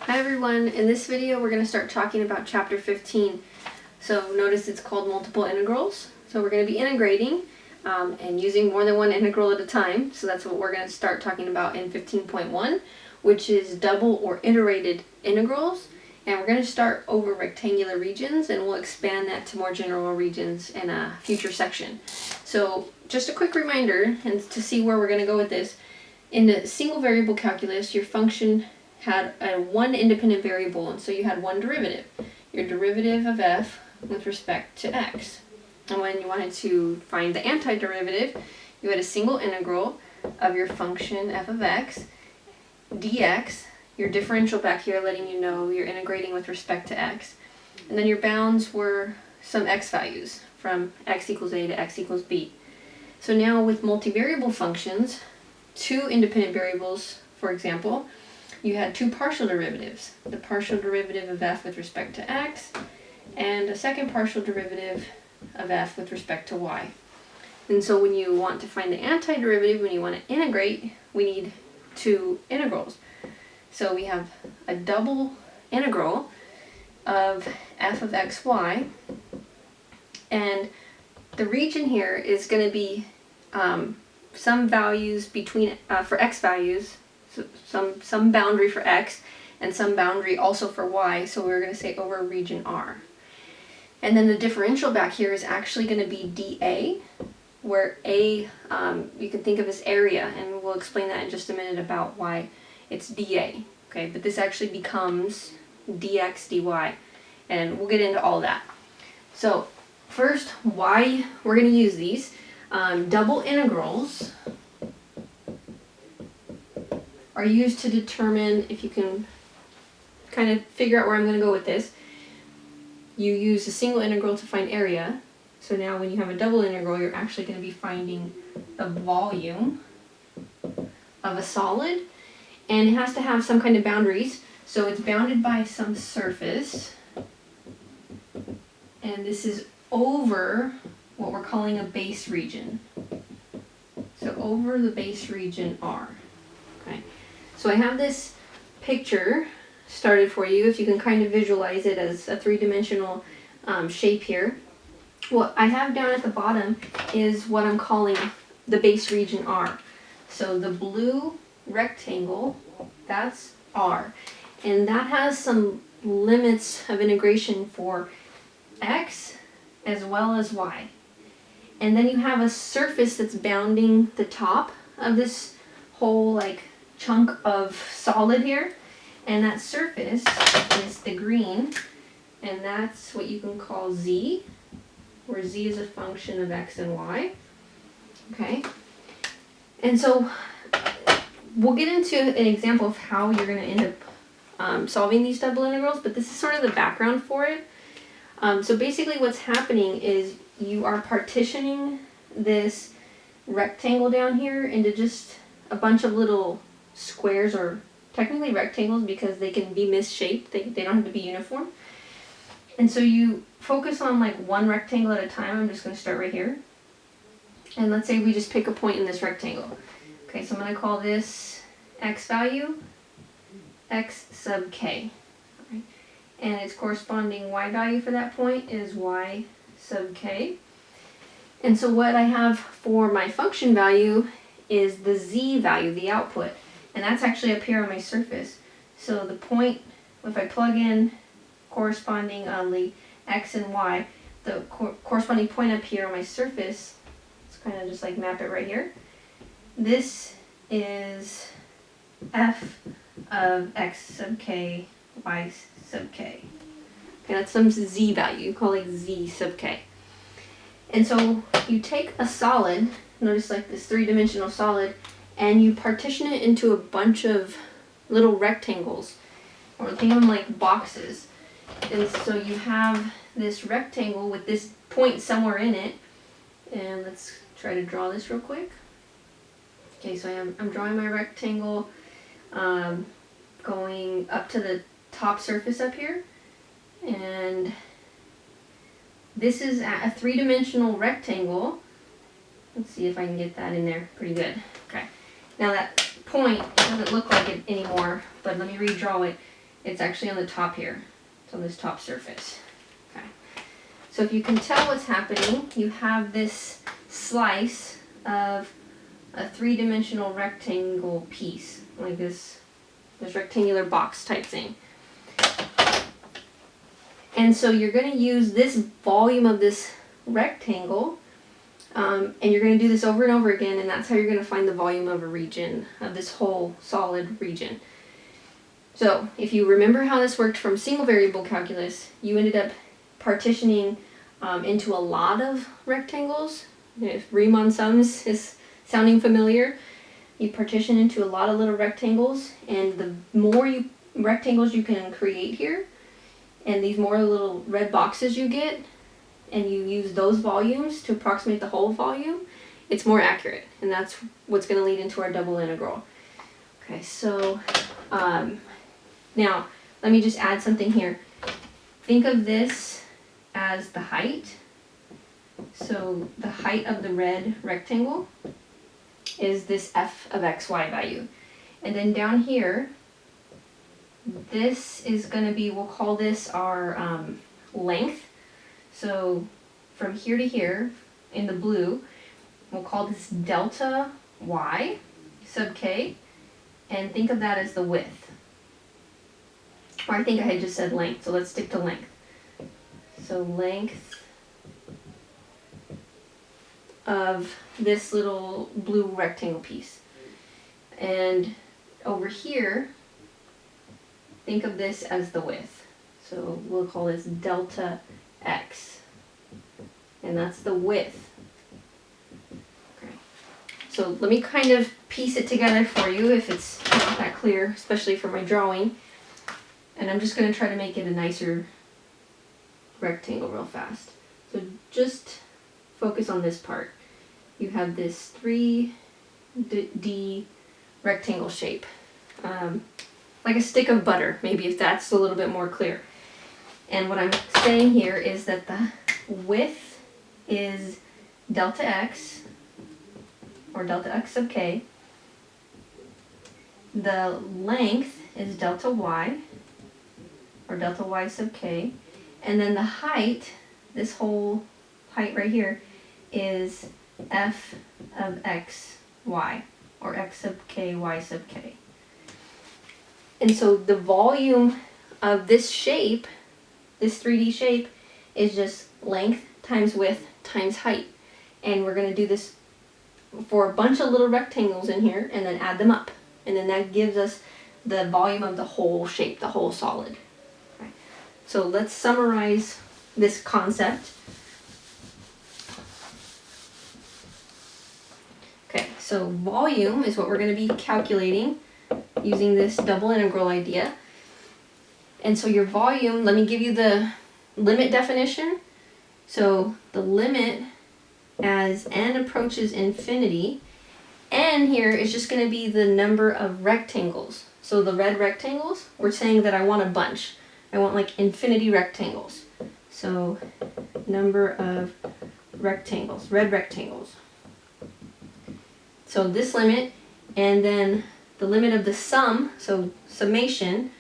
Hi everyone, in this video we're going to start talking about chapter 15. So notice it's called multiple integrals. So we're going to be integrating and using more than one integral at a time. So that's what we're going to start talking about in 15.1, which is double or iterated integrals. And we're going to start over rectangular regions and we'll expand that to more general regions in a future section. So just a quick reminder and to see where we're going to go with this. In the single variable calculus, your function had one independent variable, and so you had one derivative, your derivative of f with respect to x. And when you wanted to find the antiderivative, you had a single integral of your function f of x dx, your differential back here letting you know you're integrating with respect to x, and then your bounds were some x values from x equals a to x equals b. So now with multivariable functions, two independent variables, for example, you had two partial derivatives, the partial derivative of f with respect to x and a second partial derivative of f with respect to y. And so when you want to find the antiderivative, when you want to integrate, we need two integrals. So we have a double integral of f of xy, and the region here is going to be some values between for x values, so some boundary for x and some boundary also for y, so we're going to say over region R. And then the differential back here is actually going to be dA, where A you can think of as area, and we'll explain that in just a minute about why it's dA. Okay, but this actually becomes dx dy, and we'll get into all that. So first, why we're going to use these double integrals are used to determine, if you can kind of figure out where I'm going to go with this, you use a single integral to find area. So now when you have a double integral, you're actually going to be finding the volume of a solid, and it has to have some kind of boundaries. So it's bounded by some surface, and this is over what we're calling a base region. So over the base region R. Okay. So I have this picture started for you, if you can kind of visualize it as a three-dimensional shape here. What I have down at the bottom is what I'm calling the base region R. So the blue rectangle, that's R. And that has some limits of integration for x as well as y. And then you have a surface that's bounding the top of this whole like chunk of solid here, and that surface is the green, and that's what you can call z, where z is a function of x and y. Okay, and so we'll get into an example of how you're going to end up solving these double integrals, but this is sort of the background for it. So basically what's happening is you are partitioning this rectangle down here into just a bunch of little squares, or technically rectangles because they can be misshaped, they don't have to be uniform. And so you focus on like one rectangle at a time. I'm just going to start right here. And let's say we just pick a point in this rectangle. Okay, so I'm going to call this x value, x sub k. Right? And its corresponding y value for that point is y sub k. And so what I have for my function value is the z value, the output. And that's actually up here on my surface. So the point, if I plug in corresponding on the x and y, the corresponding point up here on my surface, let's kind of just like map it right here. This is f of x sub k, y sub k. Okay, that's some z value, you call it z sub k. And so you take a solid, notice like this three-dimensional solid, and you partition it into a bunch of little rectangles, or think of them like boxes. And so you have this rectangle with this point somewhere in it, and let's try to draw this real quick. Okay, so I'm drawing my rectangle going up to the top surface up here, and this is a three-dimensional rectangle. Let's see if I can get that in there pretty good. Okay. Now that point doesn't look like it anymore, but let me redraw it. It's actually on the top here. It's on this top surface. Okay. So if you can tell what's happening, you have this slice of a three-dimensional rectangle piece, like this rectangular box type thing. And so you're going to use this volume of this rectangle, and you're going to do this over and over again, and that's how you're going to find the volume of a region, of this whole solid region. So if you remember how this worked from single variable calculus, you ended up partitioning into a lot of rectangles. If Riemann sums is sounding familiar, you partition into a lot of little rectangles, and the more rectangles you can create here, and these more little red boxes you get, and you use those volumes to approximate the whole volume, it's more accurate, and that's what's going to lead into our double integral. Okay, so now let me just add something here. Think of this as the height. So the height of the red rectangle is this f of xy value. And then down here, this is going to be, we'll call this our length. So from here to here, in the blue, we'll call this delta y sub k, and think of that as the width. Or I think I had just said length, so let's stick to length. So length of this little blue rectangle piece. And over here, think of this as the width. So we'll call this delta x. And that's the width. Okay. So let me kind of piece it together for you if it's not that clear, especially for my drawing. And I'm just going to try to make it a nicer rectangle real fast. So just focus on this part. You have this 3D rectangle shape. Like a stick of butter, maybe, if that's a little bit more clear. And what I'm saying here is that the width is delta x, or delta x sub k. The length is delta y, or delta y sub k. And then the height, this whole height right here, is f of x y, or x sub k, y sub k. And so the volume of this shape, this 3D shape, is just length times width times height. And we're going to do this for a bunch of little rectangles in here, and then add them up. And then that gives us the volume of the whole shape, the whole solid. Okay. So let's summarize this concept. Okay, so volume is what we're going to be calculating using this double integral idea. And so your volume, let me give you the limit definition. So the limit as n approaches infinity, n here is just going to be the number of rectangles. So the red rectangles, we're saying that I want a bunch. I want like infinity rectangles. So number of rectangles, red rectangles. So this limit, and then the limit of the sum, so summation,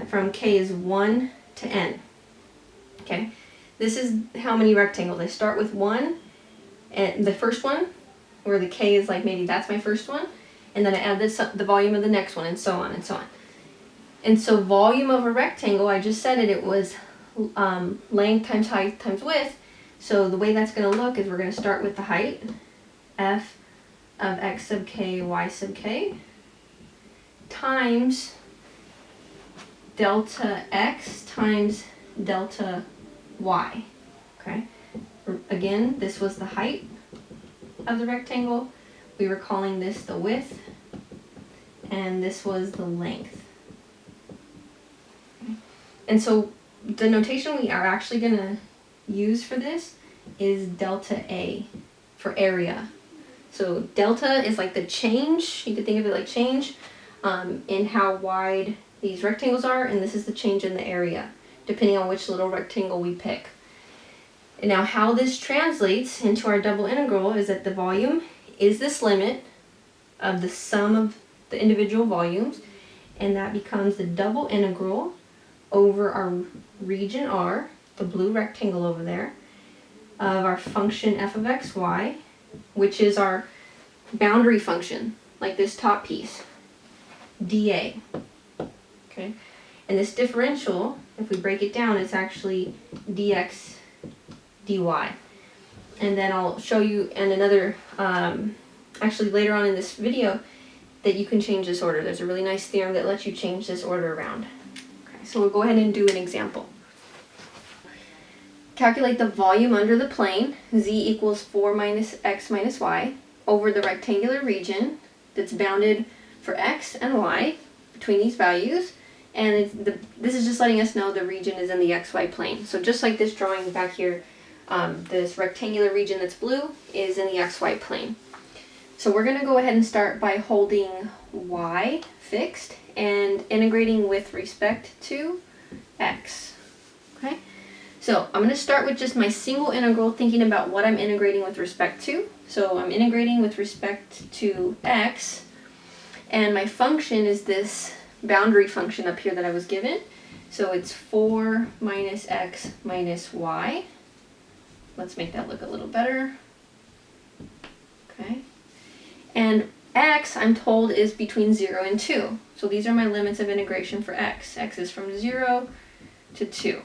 from k is 1 to n. Okay, this is how many rectangles. I start with 1, and the first one, where the k is like, maybe that's my first one, and then I add this, the volume of the next one, and so on and so on. And so volume of a rectangle, I just said it was length times height times width. So the way that's going to look is we're going to start with the height, f of x sub k, y sub k, times delta x times delta y. Okay. Again, this was the height of the rectangle. We were calling this the width, and this was the length. Okay. And so the notation we are actually going to use for this is delta A for area. So delta is like the change, you could think of it like change in how wide these rectangles are, and this is the change in the area, depending on which little rectangle we pick. And now how this translates into our double integral is that the volume is this limit of the sum of the individual volumes, and that becomes the double integral over our region R, the blue rectangle over there, of our function f of x, y, which is our boundary function, like this top piece, dA. Okay, and this differential, if we break it down, it's actually dx dy. And then I'll show you in another, actually later on in this video, that you can change this order. There's a really nice theorem that lets you change this order around. Okay, so we'll go ahead and do an example. Calculate the volume under the plane, z equals 4 minus x minus y, over the rectangular region that's bounded for x and y between these values. And this is just letting us know the region is in the xy plane. So just like this drawing back here, this rectangular region that's blue is in the xy plane. So we're going to go ahead and start by holding y fixed and integrating with respect to x. Okay, so I'm going to start with just my single integral, thinking about what I'm integrating with respect to. So I'm integrating with respect to x, and my function is this boundary function up here that I was given. So it's 4 minus x minus y. Let's make that look a little better. Okay. And x, I'm told, is between 0 and 2. So these are my limits of integration for x. X is from 0 to 2.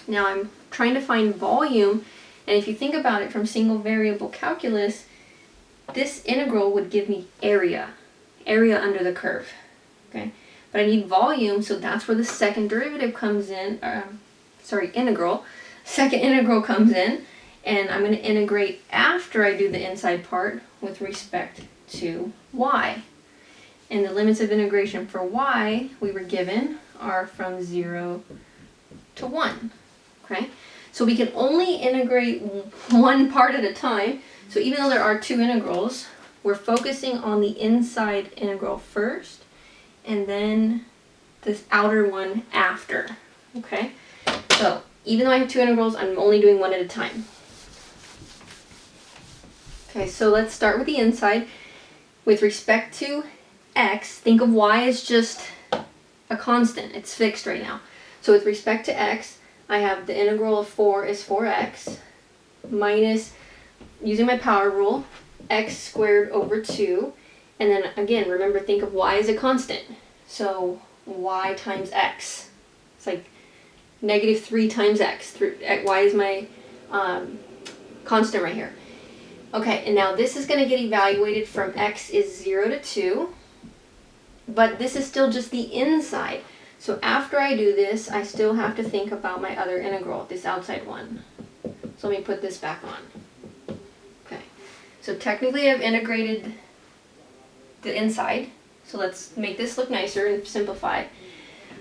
Now I'm trying to find volume, and if you think about it from single variable calculus, this integral would give me area under the curve. Okay, but I need volume, so that's where the second derivative comes in, integral. Second integral comes in, and I'm going to integrate after I do the inside part with respect to y. And the limits of integration for y we were given are from 0 to 1. Okay, so we can only integrate one part at a time. So even though there are two integrals, we're focusing on the inside integral first, and then this outer one after. Okay, so even though I have two integrals, I'm only doing one at a time. Okay, so let's start with the inside. With respect to x, think of y as just a constant. It's fixed right now. So with respect to x, I have the integral of 4 is 4x minus, using my power rule, x squared over 2. And then again, remember, think of y as a constant. So y times x. It's like negative 3 times x. Y is my constant right here. Okay, and now this is going to get evaluated from x is 0 to 2, but this is still just the inside. So after I do this, I still have to think about my other integral, this outside one. So let me put this back on. Okay, so technically I've integrated the inside. So let's make this look nicer and simplify.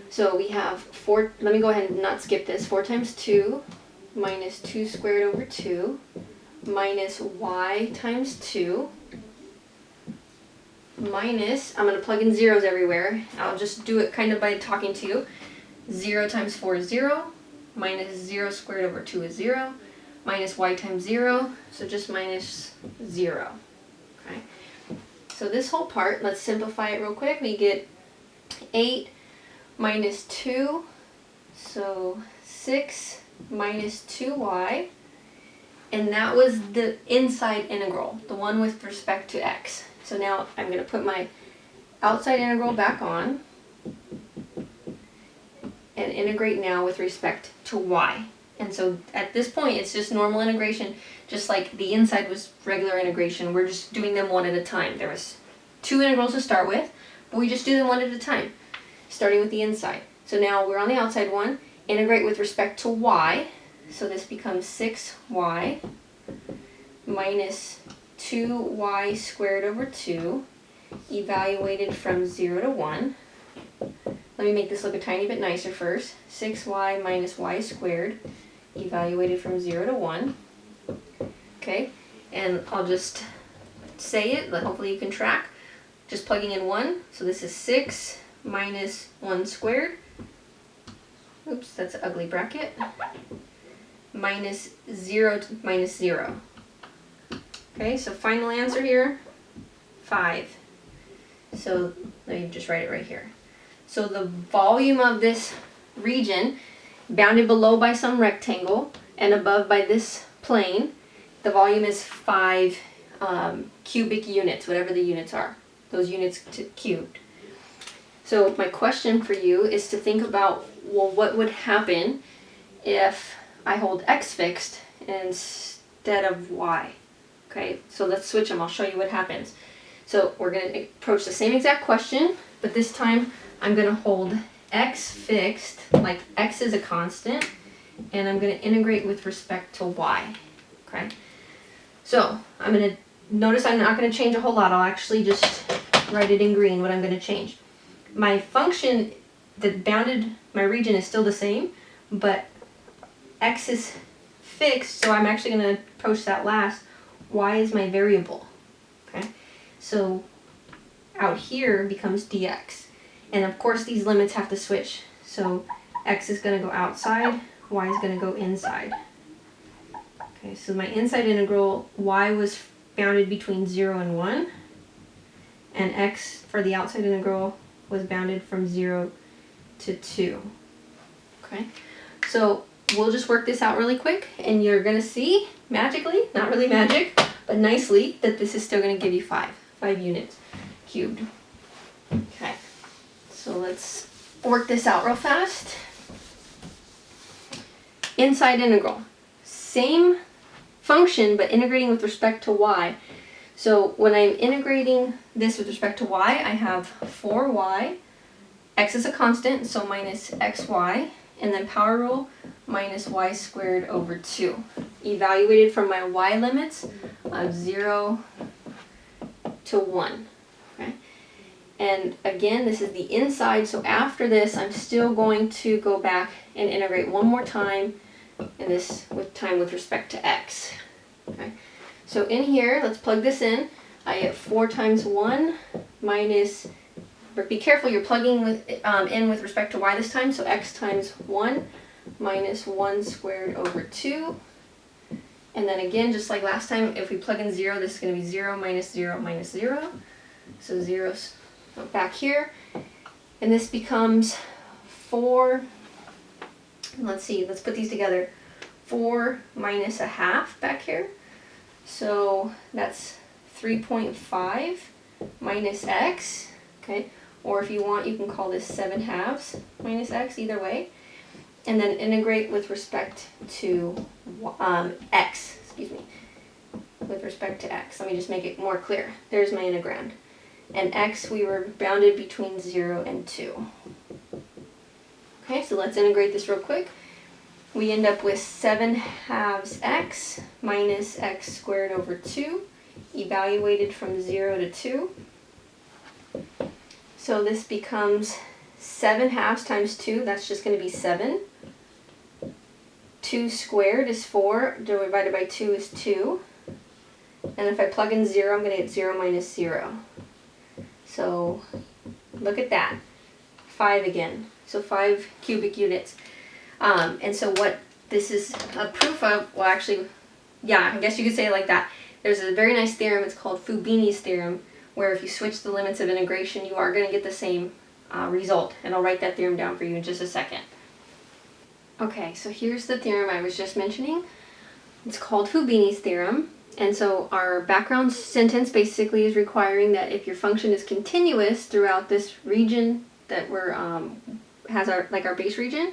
So we have 4, let me go ahead and not skip this, 4 times 2 minus 2 squared over 2. Minus y times 2 minus, I'm going to plug in zeros everywhere. I'll just do it kind of by talking to you. 0 times 4 is 0, minus 0 squared over 2 is 0, minus y times 0, so just minus 0. Okay. So this whole part, let's simplify it real quick. We get 8 minus 2, so 6 minus 2y. And that was the inside integral, the one with respect to x. So now I'm going to put my outside integral back on and integrate now with respect to y. And so at this point, it's just normal integration, just like the inside was regular integration. We're just doing them one at a time. There was two integrals to start with, but we just do them one at a time, starting with the inside. So now we're on the outside one, integrate with respect to y. So this becomes 6y minus 2y squared over 2, evaluated from 0 to 1. Let me make this look a tiny bit nicer first. 6y minus y squared, evaluated from 0 to 1. Okay, and I'll just say it, but hopefully you can track. Just plugging in 1, so this is 6 minus 1 squared. Oops, that's an ugly bracket. Minus 0 to minus 0. Okay, so final answer here, 5. So let me just write it right here. So the volume of this region, bounded below by some rectangle and above by this plane, the volume is 5 cubic units, whatever the units are, those units cubed. So my question for you is to think about, well, what would happen if I hold x fixed instead of y? Okay, so let's switch them. I'll show you what happens. So we're going to approach the same exact question, but this time I'm going to hold x fixed, like x is a constant, and I'm going to integrate with respect to y. Okay, so I'm going to notice I'm not going to change a whole lot. I'll actually just write it in green what I'm going to change. My function that bounded my region is still the same, but x is fixed, so I'm actually going to approach that last. Y is my variable. Okay, so out here becomes dx. And of course these limits have to switch. So x is going to go outside, y is going to go inside. Okay, so my inside integral, y was bounded between 0 and 1. And x for the outside integral was bounded from 0 to 2. Okay, so we'll just work this out really quick, and you're going to see magically, not really magic, but nicely, that this is still going to give you 5 units cubed. Okay, so let's work this out real fast. Inside integral, same function, but integrating with respect to y. So when I'm integrating this with respect to y, I have 4y, x is a constant, so minus xy, and then power rule minus y squared over 2. Evaluated from my y limits of 0 to 1. Okay? And again, this is the inside, so after this, I'm still going to go back and integrate one more time, and this with respect to x. Okay? So in here, let's plug this in. I get 4 times 1 minus, but be careful, you're plugging in with respect to y this time, so x times 1 minus 1 squared over 2. And then again, just like last time, if we plug in 0, this is going to be 0 minus 0 minus 0. So 0's back here. And this becomes 4, let's see, let's put these together. 4 minus a half back here. So that's 3.5 minus x. Okay, or if you want, you can call this 7 halves minus x, either way. And then integrate with respect to x, excuse me, with respect to x. Let me just make it more clear. There's my integrand. And x, we were bounded between 0 and 2. Okay, so let's integrate this real quick. We end up with 7 halves x minus x squared over 2, evaluated from 0 to 2. So this becomes 7 halves times 2, that's just going to be 7. 2 squared is 4, divided by 2 is 2. And if I plug in 0, I'm going to get 0 minus 0. So look at that, 5 again. So 5 cubic units. And so what this is a proof of, well actually, yeah, I guess you could say it like that. There's a very nice theorem, it's called Houdini's Theorem, where if you switch the limits of integration, you are going to get the same result. And I'll write that theorem down for you in just a second. Okay, so here's the theorem I was just mentioning. It's called Houdini's Theorem. And so our background sentence basically is requiring that if your function is continuous throughout this region that we're has our base region,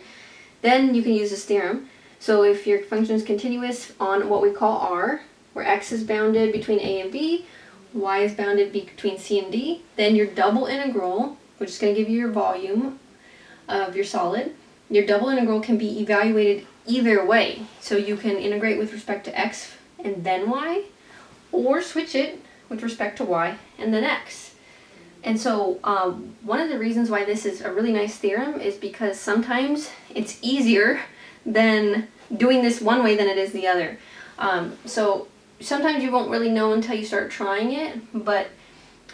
then you can use this theorem. So if your function is continuous on what we call R, where x is bounded between a and b, y is bounded between c and d, then your double integral, which is going to give you your volume of your solid, your double integral can be evaluated either way. So you can integrate with respect to x and then y, or switch it with respect to y and then x. And so one of the reasons why this is a really nice theorem is because sometimes it's easier than doing this one way than it is the other. So sometimes you won't really know until you start trying it, but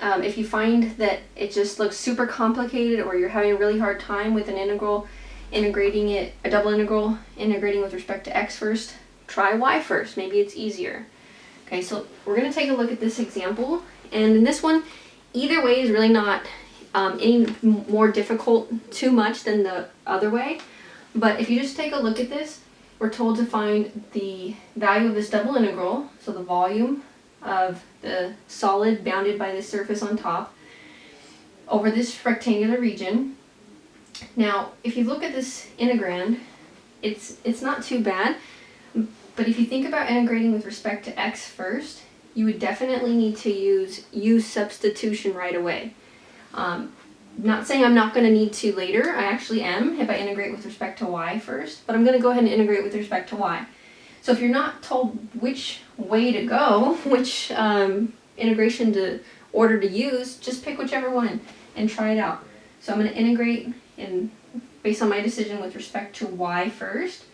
if you find that it just looks super complicated, or you're having a really hard time with an integral, integrating it, a double integral, integrating with respect to x first, try y first. Maybe it's easier. Okay, so we're going to take a look at this example, and in this one, either way is really not any more difficult too much than the other way. But if you just take a look at this, we're told to find the value of this double integral, so the volume of the solid bounded by the surface on top, over this rectangular region. Now, if you look at this integrand, it's not too bad, but if you think about integrating with respect to x first, you would definitely need to use substitution right away. Not saying I'm not going to need to later, I actually am if I integrate with respect to y first, but I'm going to go ahead and integrate with respect to y. So if you're not told which way to go, which integration order to use, just pick whichever one and try it out. So I'm going to integrate based on my decision with respect to y first.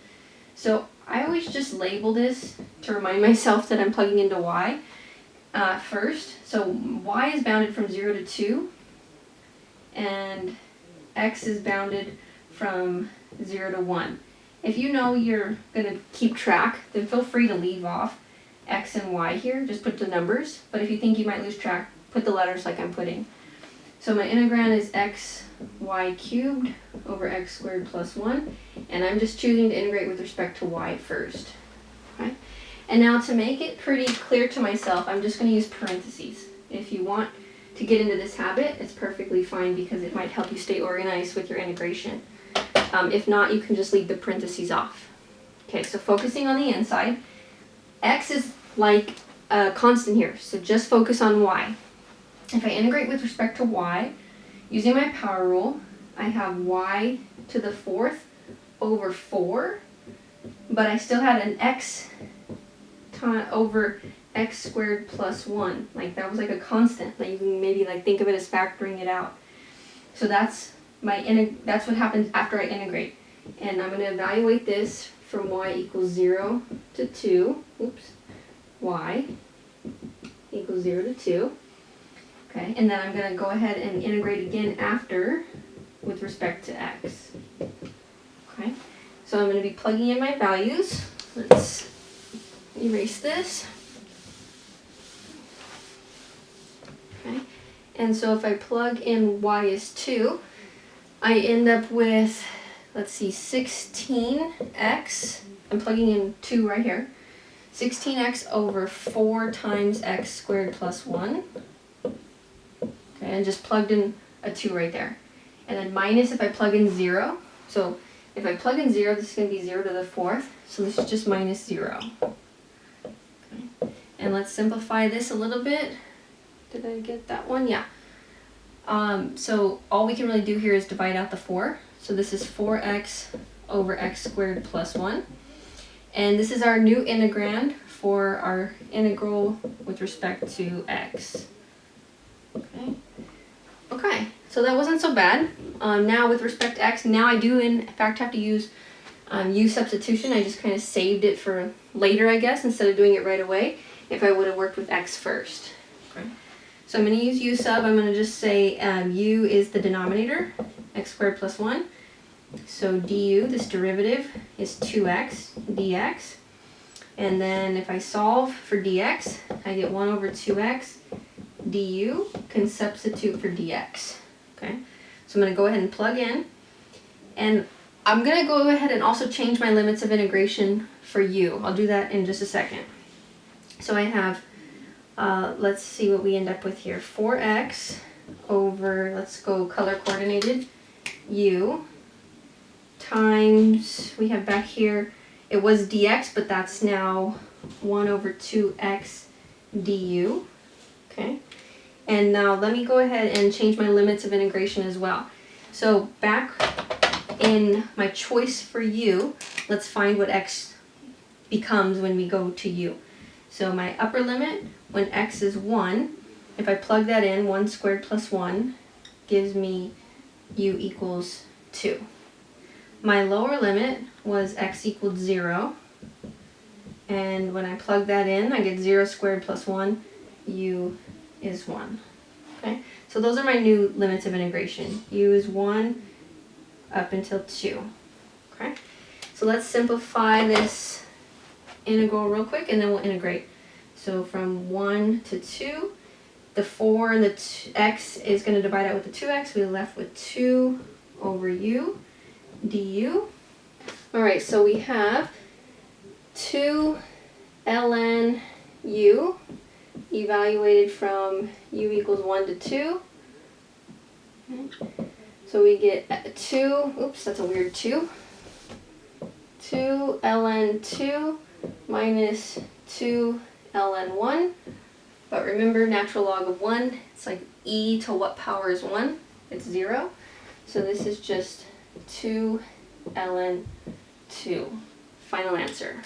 So I always just label this to remind myself that I'm plugging into y first. So y is bounded from 0 to 2, and x is bounded from 0 to 1. If you know you're going to keep track, then feel free to leave off x and y here, just put the numbers. But if you think you might lose track, put the letters like I'm putting. So my integrand is xy cubed over x squared plus 1, and I'm just choosing to integrate with respect to y first. Okay? And now to make it pretty clear to myself, I'm just going to use parentheses. If you want to get into this habit, it's perfectly fine because it might help you stay organized with your integration. If not, you can just leave the parentheses off. Okay, so focusing on the inside, x is like a constant here, so just focus on y. If I integrate with respect to y, using my power rule, I have y to the 4th over 4, but I still had an x over x squared plus 1. Like that was like a constant. Like you can maybe like think of it as factoring it out. So that's that's what happens after I integrate. And I'm going to evaluate this from y equals 0 to 2. Oops. Y equals 0 to 2. Okay, and then I'm going to go ahead and integrate again after with respect to x. Okay, so I'm going to be plugging in my values. Let's erase this. Okay, and so if I plug in y is 2, I end up with, let's see, 16x. I'm plugging in 2 right here. 16x over 4 times x squared plus 1. Okay, and just plugged in a 2 right there. And then minus if I plug in 0. So if I plug in 0, this is going to be 0 to the 4th. So this is just minus 0. Okay. And let's simplify this a little bit. Did I get that one? Yeah. So all we can really do here is divide out the 4. So this is 4x over x squared plus 1. And this is our new integrand for our integral with respect to x. Okay, so that wasn't so bad. Now with respect to x, now I do in fact have to use substitution. I just kind of saved it for later, I guess, instead of doing it right away if I would have worked with x first. Okay. So I'm going to use u sub. I'm going to just say u is the denominator, x squared plus 1. So du, this derivative, is 2x dx. And then if I solve for dx, I get 1 over 2x du, can substitute for dx. Okay, so I'm going to go ahead and plug in, and I'm going to go ahead and also change my limits of integration for u. I'll do that in just a second. So I have, let's see what we end up with here, 4x over, let's go color coordinated, u, times, we have back here, it was dx, but that's now 1 over 2x du. Okay. And now let me go ahead and change my limits of integration as well. So back in my choice for u, let's find what x becomes when we go to u. So my upper limit, when x is 1, if I plug that in, 1 squared plus 1 gives me u equals 2. My lower limit was x equals 0. And when I plug that in, I get 0 squared plus 1, u is 1. Okay, so those are my new limits of integration. U is 1 up until 2. Okay, so let's simplify this integral real quick and then we'll integrate. So from 1 to 2, the 4 and the x is going to divide out with the 2x. We're left with 2 over u du. All right, so we have 2 ln u evaluated from u equals 1 to 2. So we get 2, oops, that's a weird 2. 2 ln 2 minus 2 ln 1. But remember, natural log of 1, it's like e to what power is 1? It's 0. So this is just 2 ln 2. Final answer.